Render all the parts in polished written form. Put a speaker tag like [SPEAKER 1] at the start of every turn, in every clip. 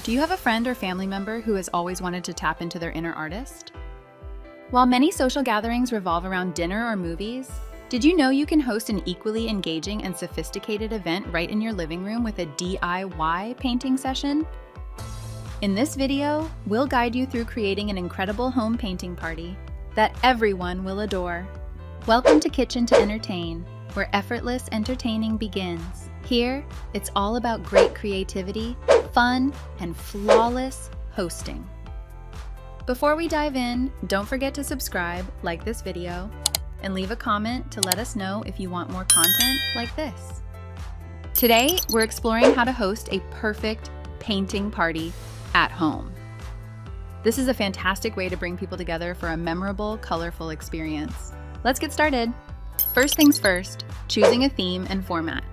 [SPEAKER 1] Do you have a friend or family member who has always wanted to tap into their inner artist? While many social gatherings revolve around dinner or movies, did you know you can host an equally engaging and sophisticated event right in your living room with a DIY painting session? In this video, we'll guide you through creating an incredible home painting party that everyone will adore. Welcome to Kitchen to Entertain, where effortless entertaining begins. Here, it's all about great creativity, fun, and flawless hosting. Before we dive in, don't forget to subscribe, like this video, and leave a comment to let us know if you want more content like this. Today, we're exploring how to host a perfect painting party at home. This is a fantastic way to bring people together for a memorable, colorful experience. Let's get started. First things first, choosing a theme and format.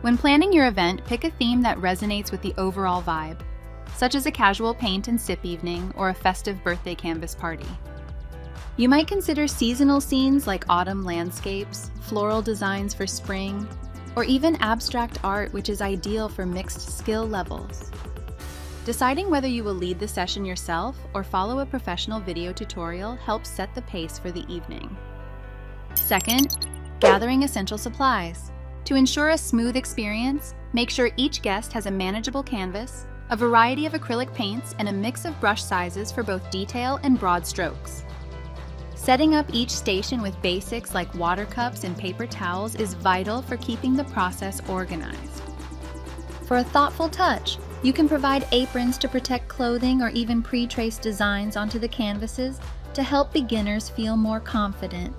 [SPEAKER 1] When planning your event, pick a theme that resonates with the overall vibe, such as a casual paint and sip evening or a festive birthday canvas party. You might consider seasonal scenes like autumn landscapes, floral designs for spring, or even abstract art, which is ideal for mixed skill levels. Deciding whether you will lead the session yourself or follow a professional video tutorial helps set the pace for the evening. Second, gathering essential supplies. To ensure a smooth experience, make sure each guest has a manageable canvas, a variety of acrylic paints, and a mix of brush sizes for both detail and broad strokes. Setting up each station with basics like water cups and paper towels is vital for keeping the process organized. For a thoughtful touch, you can provide aprons to protect clothing or even pre-trace designs onto the canvases to help beginners feel more confident.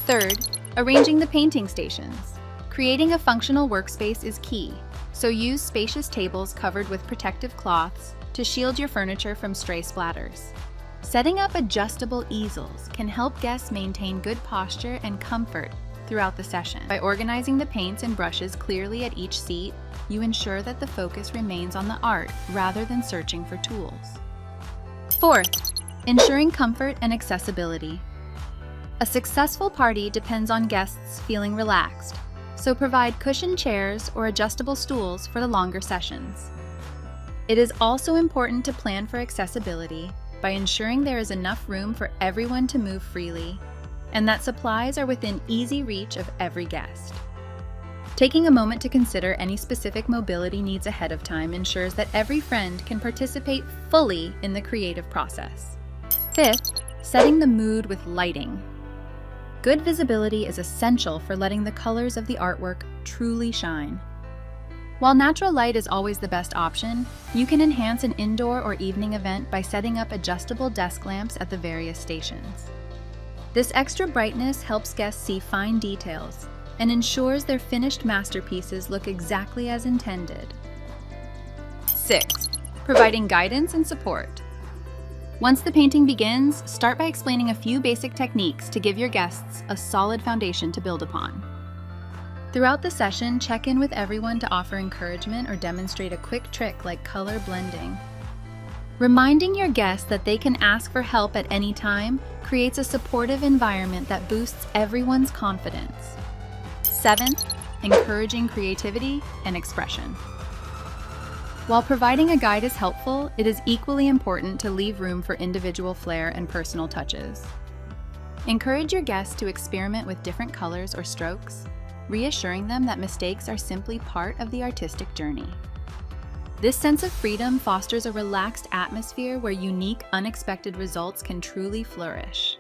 [SPEAKER 1] Third, arranging the painting stations. Creating a functional workspace is key, so use spacious tables covered with protective cloths to shield your furniture from stray splatters. Setting up adjustable easels can help guests maintain good posture and comfort throughout the session. By organizing the paints and brushes clearly at each seat, you ensure that the focus remains on the art rather than searching for tools. Fourth, ensuring comfort and accessibility. A successful party depends on guests feeling relaxed, so provide cushioned chairs or adjustable stools for the longer sessions. It is also important to plan for accessibility by ensuring there is enough room for everyone to move freely and that supplies are within easy reach of every guest. Taking a moment to consider any specific mobility needs ahead of time ensures that every friend can participate fully in the creative process. Fifth, setting the mood with lighting. Good visibility is essential for letting the colors of the artwork truly shine. While natural light is always the best option, you can enhance an indoor or evening event by setting up adjustable desk lamps at the various stations. This extra brightness helps guests see fine details and ensures their finished masterpieces look exactly as intended. Sixth, providing guidance and support. Once the painting begins, start by explaining a few basic techniques to give your guests a solid foundation to build upon. Throughout the session, check in with everyone to offer encouragement or demonstrate a quick trick like color blending. Reminding your guests that they can ask for help at any time creates a supportive environment that boosts everyone's confidence. Seventh, encouraging creativity and expression. While providing a guide is helpful, it is equally important to leave room for individual flair and personal touches. Encourage your guests to experiment with different colors or strokes, reassuring them that mistakes are simply part of the artistic journey. This sense of freedom fosters a relaxed atmosphere where unique, unexpected results can truly flourish.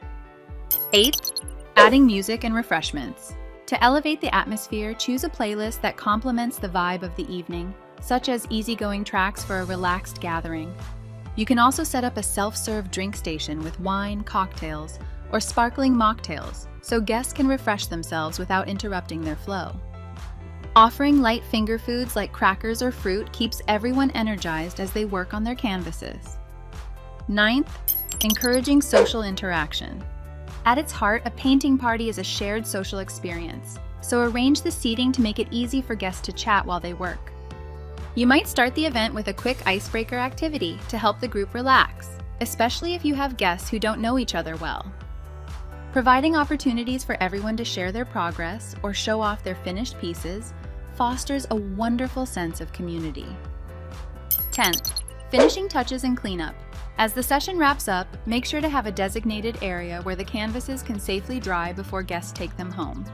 [SPEAKER 1] Eighth, adding music and refreshments. To elevate the atmosphere, choose a playlist that complements the vibe of the evening, such as easygoing tracks for a relaxed gathering. You can also set up a self-serve drink station with wine, cocktails, or sparkling mocktails, so guests can refresh themselves without interrupting their flow. Offering light finger foods like crackers or fruit keeps everyone energized as they work on their canvases. Ninth, encouraging social interaction. At its heart, a painting party is a shared social experience, so arrange the seating to make it easy for guests to chat while they work. You might start the event with a quick icebreaker activity to help the group relax, especially if you have guests who don't know each other well. Providing opportunities for everyone to share their progress or show off their finished pieces fosters a wonderful sense of community. 10th, finishing touches and cleanup. As the session wraps up, make sure to have a designated area where the canvases can safely dry before guests take them home.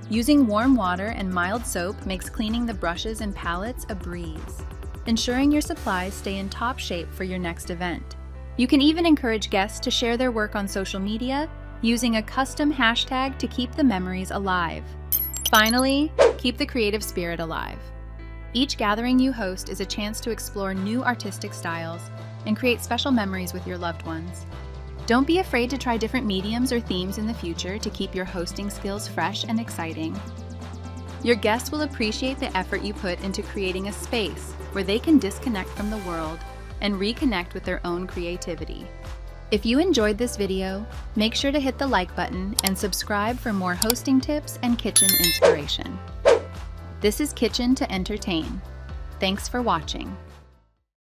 [SPEAKER 1] Using warm water and mild soap makes cleaning the brushes and palettes a breeze, ensuring your supplies stay in top shape for your next event. You can even encourage guests to share their work on social media using a custom hashtag to keep the memories alive. Finally, keep the creative spirit alive. Each gathering you host is a chance to explore new artistic styles and create special memories with your loved ones. Don't be afraid to try different mediums or themes in the future to keep your hosting skills fresh and exciting. Your guests will appreciate the effort you put into creating a space where they can disconnect from the world and reconnect with their own creativity. If you enjoyed this video, make sure to hit the like button and subscribe for more hosting tips and kitchen inspiration. This is Kitchen to Entertain. Thanks for watching.